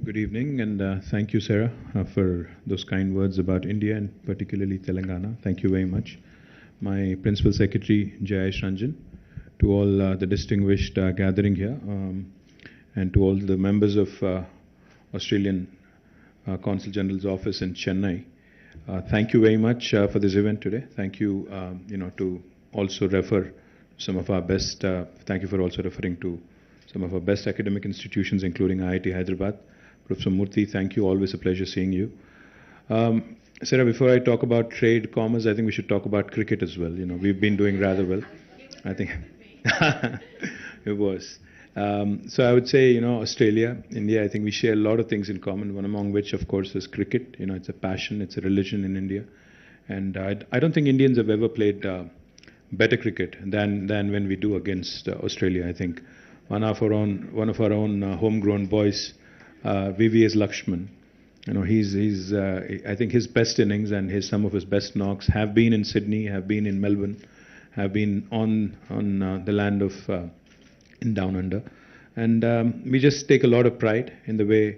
Good evening, and thank you, Sarah, for those kind words about India and particularly Telangana. Thank you very much. My Principal Secretary, Jayesh Ranjan, to all the distinguished gathering here, and to all the members of Australian Consul General's office in Chennai. Thank you very much for this event today. Thank you, to also refer some of our best. Thank you for also referring to some of our best academic institutions, including IIT Hyderabad. Professor Murthy, thank you. Always a pleasure seeing you. Sarah, before I talk about trade, commerce, I think we should talk about cricket as well. We've been doing rather well. I think it was. So I would say, Australia, India, I think we share a lot of things in common, one among which, of course, is cricket. It's a passion, it's a religion in India. And I don't think Indians have ever played better cricket than when we do against Australia. I think one of our own homegrown boys, VVS Lakshman, I think his best innings and some of his best knocks have been in Sydney, have been in Melbourne, have been on the land of in Down Under, and we just take a lot of pride in the way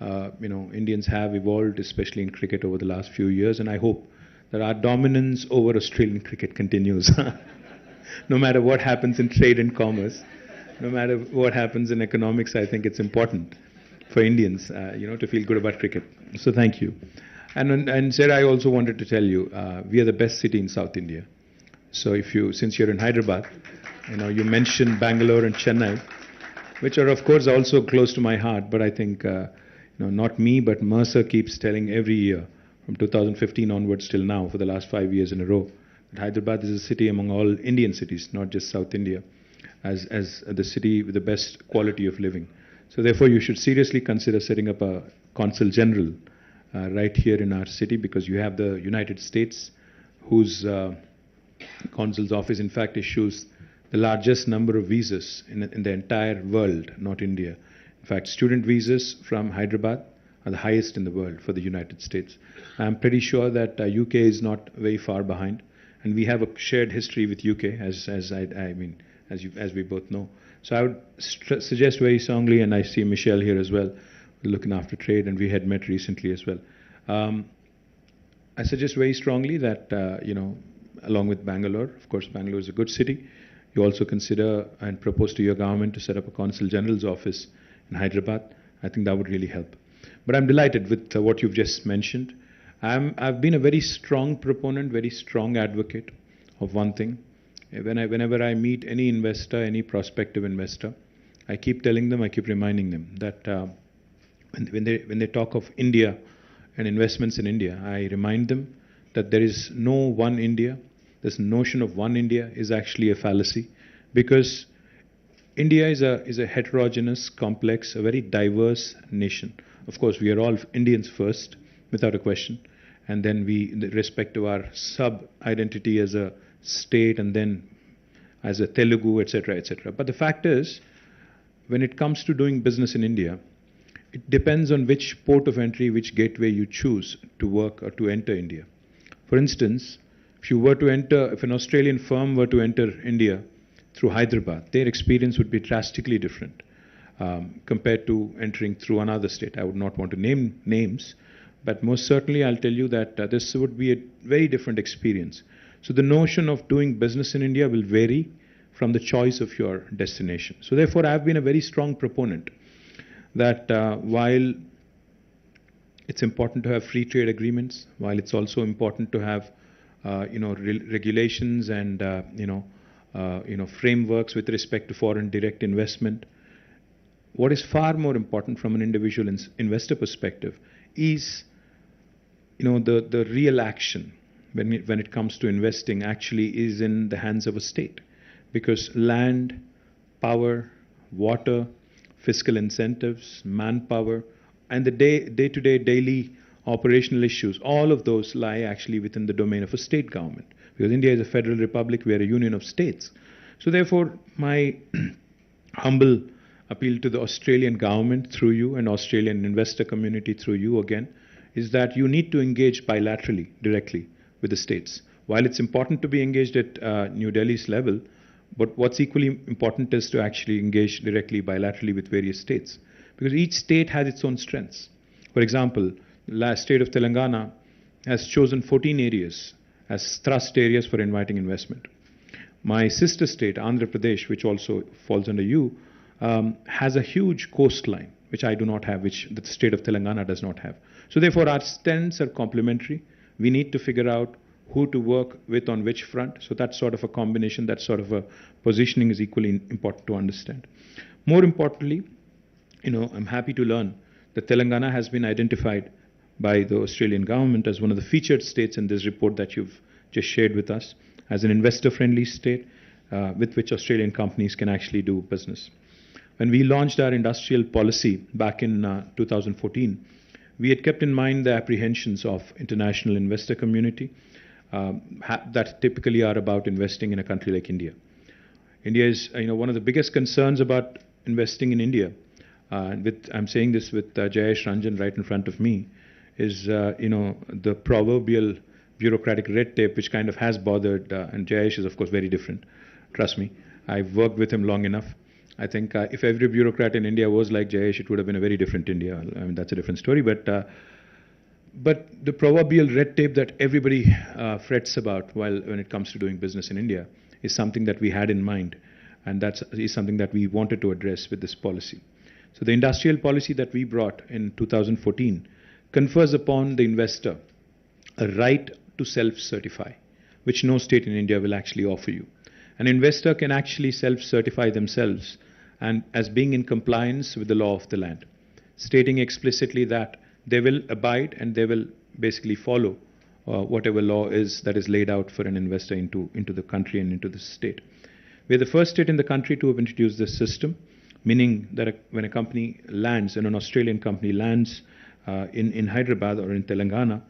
Indians have evolved, especially in cricket over the last few years, and I hope that our dominance over Australian cricket continues, no matter what happens in trade and commerce, no matter what happens in economics. I think it's important for Indians, to feel good about cricket. So thank you. And Sarah, I also wanted to tell you, we are the best city in South India. So since you're in Hyderabad, you mentioned Bangalore and Chennai, which are of course also close to my heart. But I think, not me, but Mercer keeps telling every year from 2015 onwards till now, for the last 5 years in a row, that Hyderabad is a city among all Indian cities, not just South India, as the city with the best quality of living. So therefore, you should seriously consider setting up a Consul General right here in our city, because you have the United States, whose Consul's office, in fact, issues the largest number of visas in the entire world, not India. In fact, student visas from Hyderabad are the highest in the world for the United States. I'm pretty sure that UK is not very far behind, and we have a shared history with UK, as we both know. So I would suggest very strongly, and I see Michelle here as well, looking after trade, and we had met recently as well. I suggest very strongly that, along with Bangalore, of course, Bangalore is a good city, you also consider and propose to your government to set up a Consul General's office in Hyderabad. I think that would really help. But I'm delighted with what you've just mentioned. I've been a very strong proponent, very strong advocate of one thing. Whenever I meet any investor, any prospective investor, I keep telling them, I keep reminding them that when they talk of India and investments in India, I remind them that there is no one India. This notion of one India is actually a fallacy, because India is a heterogeneous, complex, a very diverse nation. Of course, we are all Indians first, without a question, and then in respect to our sub-identity as a state, and then as a Telugu, etc., etc. But the fact is, when it comes to doing business in India, it depends on which port of entry, which gateway you choose to work or to enter India. For instance, if an Australian firm were to enter India through Hyderabad, their experience would be drastically different compared to entering through another state. I would not want to name names, but most certainly I'll tell you that this would be a very different experience. So the notion of doing business in India will vary from the choice of your destination. So therefore, I've been a very strong proponent that while it's important to have free trade agreements, while it's also important to have regulations and frameworks with respect to foreign direct investment, what is far more important from an individual investor perspective is the real action when it comes to investing actually is in the hands of a state, because land, power, water, fiscal incentives, manpower, and the day-to-day daily operational issues, all of those lie actually within the domain of a state government, because India is a federal republic, we are a union of states. So therefore, my humble appeal to the Australian government through you, and Australian investor community through you again, is that you need to engage bilaterally, directly with the states. While it's important to be engaged at New Delhi's level, but what's equally important is to actually engage directly, bilaterally with various states. because each state has its own strengths. For example, the state of Telangana has chosen 14 areas as thrust areas for inviting investment. My sister state, Andhra Pradesh, which also falls under you, has a huge coastline, which I do not have, which the state of Telangana does not have. So therefore, our strengths are complementary. We need to figure out who to work with on which front. So that sort of a combination, that sort of a positioning is equally important to understand. More importantly, I'm happy to learn that Telangana has been identified by the Australian government as one of the featured states in this report that you've just shared with us, as an investor-friendly state with which Australian companies can actually do business. When we launched our industrial policy back in 2014, we had kept in mind the apprehensions of international investor community that typically are about investing in a country like India. India is one of the biggest concerns about investing in India. I'm saying this with Jayesh Ranjan right in front of me, is the proverbial bureaucratic red tape, which kind of has bothered, and Jayesh is of course very different. Trust me, I've worked with him long enough. I think if every bureaucrat in India was like Jayesh, it would have been a very different India. I mean, that's a different story. But the proverbial red tape that everybody frets about when it comes to doing business in India is something that we had in mind, and that is something that we wanted to address with this policy. So the industrial policy that we brought in 2014 confers upon the investor a right to self-certify, which no state in India will actually offer you. An investor can actually self-certify themselves and as being in compliance with the law of the land, stating explicitly that they will abide and they will basically follow whatever law is that is laid out for an investor into the country and into the state. We're the first state in the country to have introduced this system, meaning that when a company lands, and an Australian company lands in Hyderabad or in Telangana,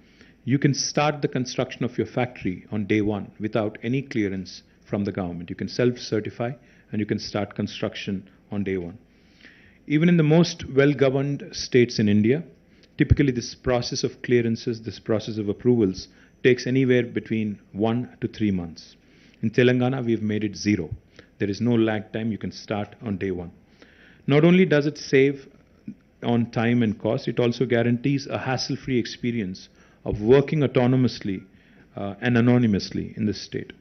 you can start the construction of your factory on day one without any clearance from the government. You can self-certify and you can start construction on day one. Even in the most well-governed states in India, typically this process of clearances, this process of approvals takes anywhere between 1 to 3 months. In Telangana, we've made it 0. There is no lag time. You can start on day one. Not only does it save on time and cost, it also guarantees a hassle-free experience of working autonomously and anonymously in the state.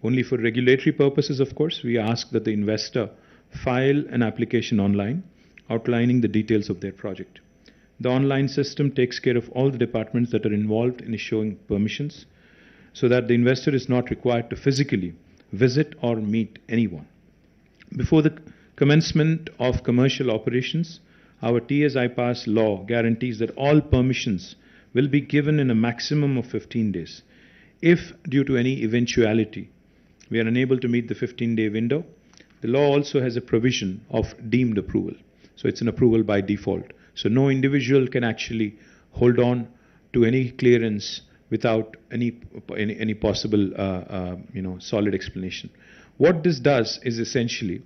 Only for regulatory purposes, of course, we ask that the investor file an application online outlining the details of their project. The online system takes care of all the departments that are involved in issuing permissions, so that the investor is not required to physically visit or meet anyone. Before the commencement of commercial operations, our TS-IPAS law guarantees that all permissions will be given in a maximum of 15 days. If, due to any eventuality, we are unable to meet the 15-day window, the law also has a provision of deemed approval. So it's an approval by default. So no individual can actually hold on to any clearance without any possible solid explanation. What this does is essentially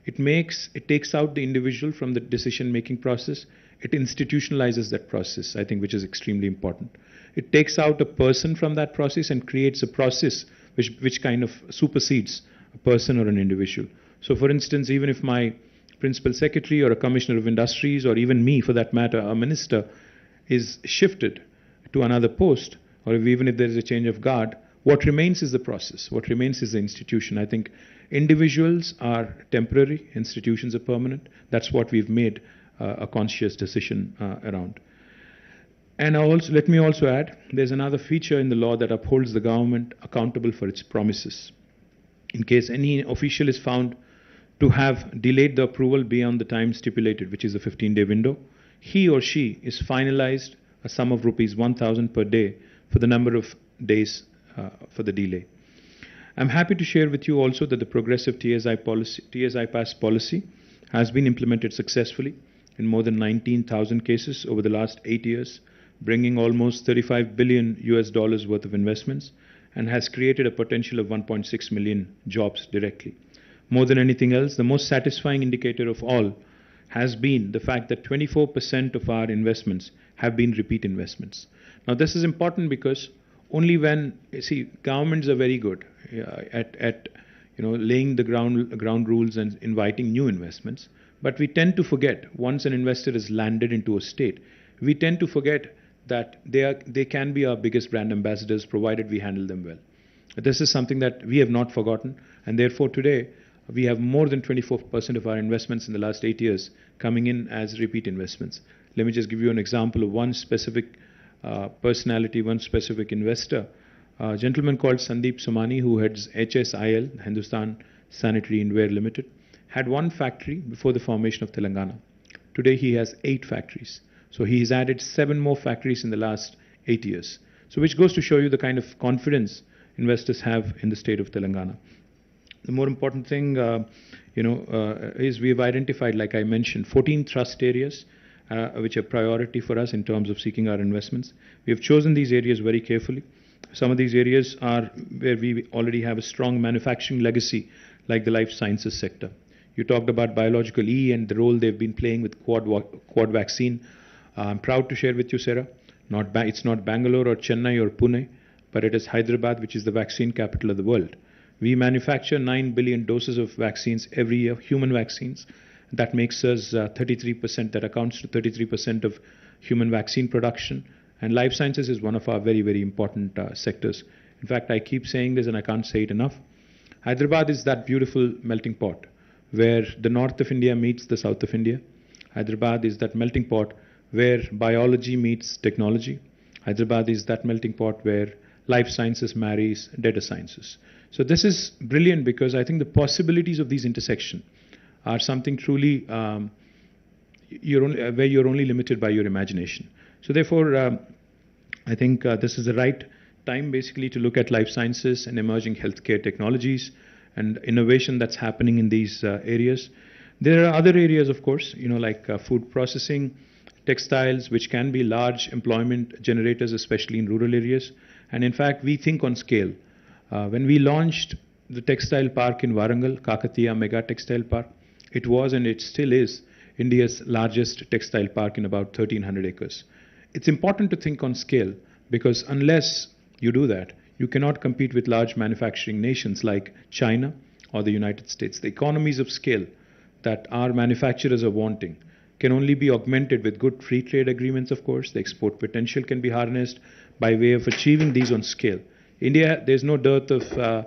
it takes out the individual from the decision-making process. It institutionalizes that process, I think, which is extremely important. It takes out a person from that process and creates a process which kind of supersedes a person or an individual. So for instance, even if my principal secretary or a commissioner of industries, or even me for that matter, a minister, is shifted to another post, or even if there is a change of guard, what remains is the process. What remains is the institution. I think individuals are temporary, institutions are permanent. That's what we've made a conscious decision around. And let me also add, there's another feature in the law that upholds the government accountable for its promises. In case any official is found to have delayed the approval beyond the time stipulated, which is a 15-day window, he or she is finalized a sum of rupees 1,000 per day for the number of days for the delay. I'm happy to share with you also that the progressive TS-IPAS policy has been implemented successfully in more than 19,000 cases over the last 8 years, bringing almost $35 billion worth of investments, and has created a potential of 1.6 million jobs directly. More than anything else, the most satisfying indicator of all has been the fact that 24% of our investments have been repeat investments. Now, this is important because only when, governments are very good at laying the ground rules and inviting new investments, But we tend to forget, once an investor is landed into a state, we tend to forget that they can be our biggest brand ambassadors provided we handle them well. This is something that we have not forgotten, and therefore today we have more than 24% of our investments in the last 8 years coming in as repeat investments. Let me just give you an example of one specific personality, one specific investor, a gentleman called Sandeep Somani, who heads HSIL, Hindustan Sanitary Inware Limited, had one factory before the formation of Telangana. Today he has 8 factories. So he has added 7 more factories in the last 8 years. So which goes to show you the kind of confidence investors have in the state of Telangana. The more important thing, is we've identified, like I mentioned, 14 thrust areas, which are priority for us in terms of seeking our investments. We have chosen these areas very carefully. Some of these areas are where we already have a strong manufacturing legacy, like the life sciences sector. You talked about biological E and the role they've been playing with quad vaccine. I'm proud to share with you, Sarah, it's not Bangalore or Chennai or Pune, but it is Hyderabad, which is the vaccine capital of the world. We manufacture 9 billion doses of vaccines every year, human vaccines. That makes us 33%, that accounts to 33% of human vaccine production. And life sciences is one of our very, very important sectors. In fact, I keep saying this and I can't say it enough. Hyderabad is that beautiful melting pot where the north of India meets the south of India. Hyderabad is that melting pot where biology meets technology. Hyderabad is that melting pot where life sciences marries data sciences. So this is brilliant because I think the possibilities of these intersections are something truly where you're only limited by your imagination. So therefore, I think this is the right time basically to look at life sciences and emerging healthcare technologies and innovation that's happening in these areas. There are other areas, of course, like food processing, textiles, which can be large employment generators, especially in rural areas. And in fact, we think on scale. When we launched the textile park in Warangal, Kakatiya Mega Textile Park, it was and it still is India's largest textile park in about 1,300 acres. It's important to think on scale because unless you do that, you cannot compete with large manufacturing nations like China or the United States. The economies of scale that our manufacturers are wanting can only be augmented with good free trade agreements, of course. The export potential can be harnessed by way of achieving these on scale. India, there's no dearth of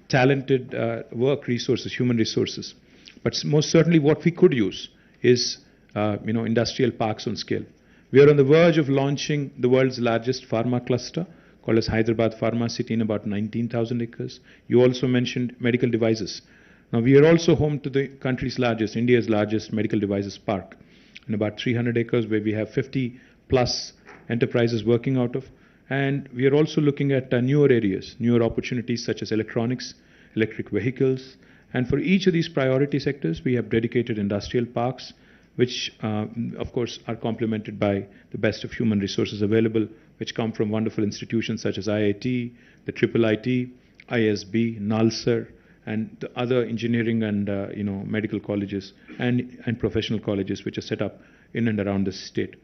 talented work resources, human resources. But most certainly what we could use is, industrial parks on scale. We are on the verge of launching the world's largest pharma cluster, called as Hyderabad Pharma City, in about 19,000 acres. You also mentioned medical devices. Now, we are also home to the country's largest, India's largest medical devices park, in about 300 acres, where we have 50 plus enterprises working out of. And we are also looking at newer areas, newer opportunities such as electronics, electric vehicles. And for each of these priority sectors, we have dedicated industrial parks, which, of course, are complemented by the best of human resources available, which come from wonderful institutions such as IIT, the IIIT, ISB, NALSER, and the other engineering and medical colleges and professional colleges which are set up in and around the state.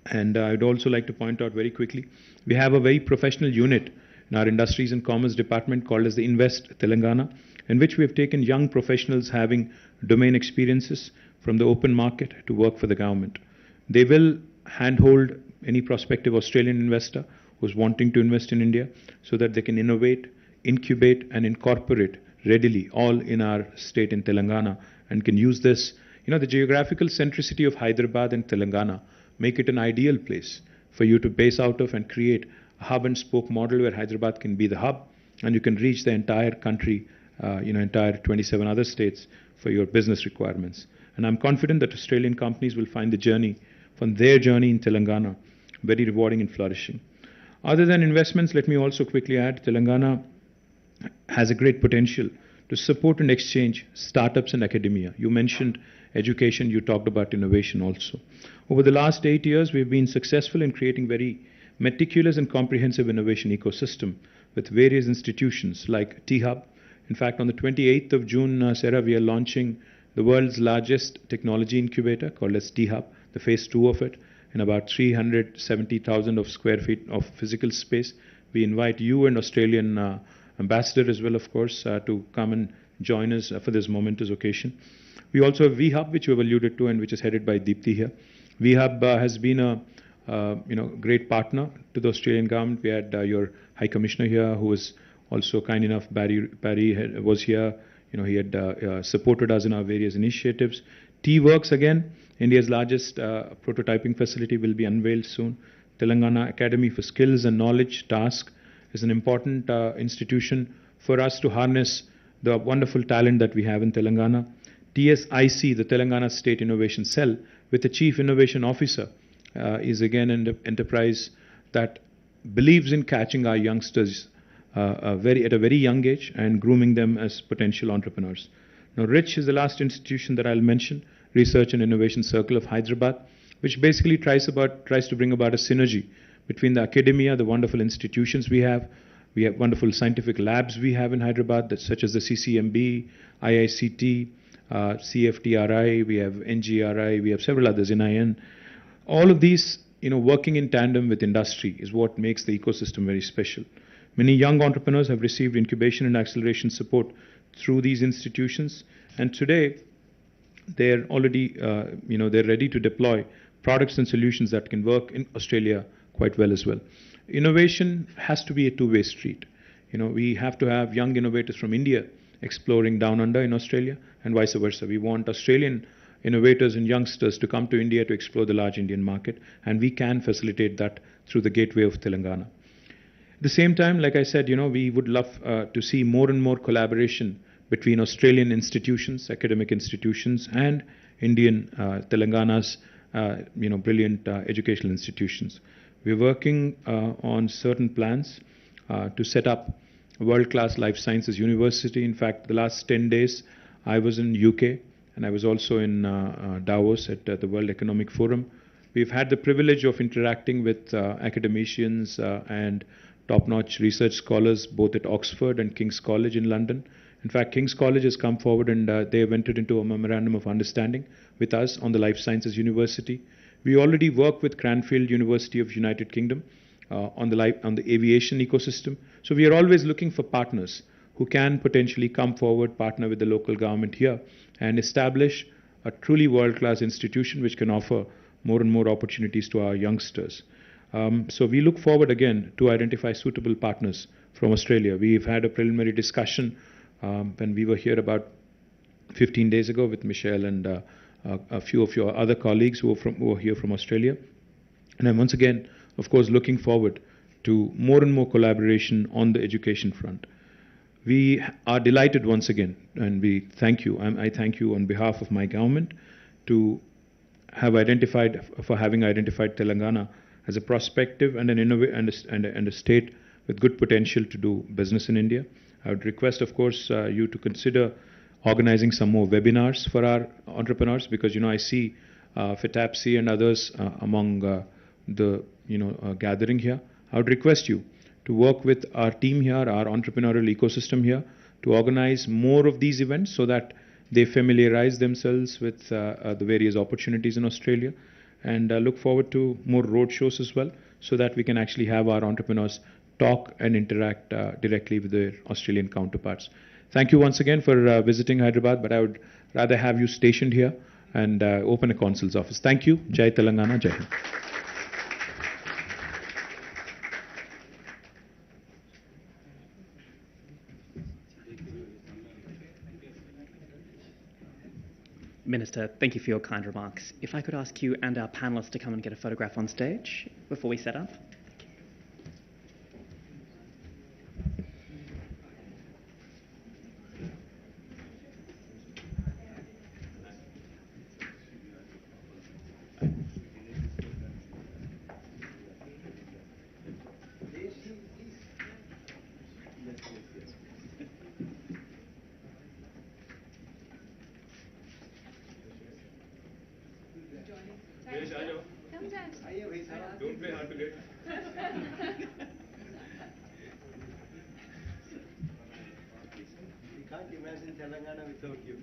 And I'd also like to point out very quickly, we have a very professional unit in our Industries and Commerce Department called as the Invest Telangana, in which we have taken young professionals having domain experiences from the open market to work for the government. They will handhold any prospective Australian investor who's wanting to invest in India so that they can innovate, incubate and incorporate readily all in our state in Telangana and can use this. The geographical centricity of Hyderabad and Telangana make it an ideal place for you to base out of and create a hub and spoke model where Hyderabad can be the hub and you can reach the entire country, entire 27 other states for your business requirements. And I'm confident that Australian companies will find the journey from their journey in Telangana very rewarding and flourishing. Other than investments, let me also quickly add, Telangana has a great potential to support and exchange startups and academia. You mentioned education, you talked about innovation also. Over the last 8 years, we've been successful in creating very meticulous and comprehensive innovation ecosystem with various institutions like T-Hub. In fact, on the 28th of June, Sarah, we are launching the world's largest technology incubator called as T-Hub, the phase 2 of it, in about 370,000 of square feet of physical space. We invite you and Australian ambassador as well, of course, to come and join us for this momentous occasion. We also have VHub, which we have alluded to and which is headed by Deepthi here. VHub has been a great partner to the Australian government. We had your High Commissioner here, who was also kind enough. Barry was here. He had supported us in our various initiatives. T-Works, again, India's largest prototyping facility, will be unveiled soon. Telangana Academy for Skills and Knowledge, TASK, is an important institution for us to harness the wonderful talent that we have in Telangana. TSIC, the Telangana State Innovation Cell, with a Chief Innovation Officer, is again an enterprise that believes in catching our youngsters at a very young age and grooming them as potential entrepreneurs. Now, RICH is the last institution that I'll mention, Research and Innovation Circle of Hyderabad, which basically tries to bring about a synergy between the academia, the wonderful institutions we have. We have wonderful scientific labs we have in Hyderabad, such as the CCMB, IICT, CFTRI, we have NGRI, we have several others, NIN. All of these, working in tandem with industry is what makes the ecosystem very special. Many young entrepreneurs have received incubation and acceleration support through these institutions, and today they're already, they're ready to deploy products and solutions that can work in Australia quite well as well. Innovation has to be a two-way street. We have to have young innovators from India exploring down under in Australia, and vice versa. We want Australian innovators and youngsters to come to India to explore the large Indian market, and we can facilitate that through the gateway of Telangana. At the same time, like I said, we would love to see more and more collaboration between Australian institutions, academic institutions, and Indian Telangana's brilliant educational institutions. We're working on certain plans to set up a world-class life sciences university. In fact, the last 10 days, I was in UK, and I was also in Davos at the World Economic Forum. We've had the privilege of interacting with academicians and top-notch research scholars, both at Oxford and King's College in London. In fact, King's College has come forward and they have entered into a memorandum of understanding with us on the Life Sciences University. We already work with Cranfield University of United Kingdom on the aviation ecosystem. So we are always looking for partners who can potentially come forward, partner with the local government here, and establish a truly world-class institution which can offer more and more opportunities to our youngsters. So we look forward again to identify suitable partners from Australia. We've had a preliminary discussion when we were here about 15 days ago with Michelle and a few of your other colleagues who are here from Australia. And I'm once again, of course, looking forward to more and more collaboration on the education front. We are delighted once again, and we thank you. I thank you on behalf of my government for having identified Telangana as a prospective and a state with good potential to do business in India. I would request, of course, you to consider organizing some more webinars for our entrepreneurs, because I see FITAPSI and others among the gathering here. I would request you to work with our team here, our entrepreneurial ecosystem here, to organize more of these events so that they familiarize themselves with the various opportunities in Australia, and look forward to more road shows as well, so that we can actually have our entrepreneurs talk and interact directly with their Australian counterparts. Thank you once again for visiting Hyderabad, but I would rather have you stationed here and open a consul's office. Thank you. Jai Telangana, Jai Hind. Minister, thank you for your kind remarks. If I could ask you and our panellists to come and get a photograph on stage before we set up. Don't play hard to get. We can't imagine Telangana without you.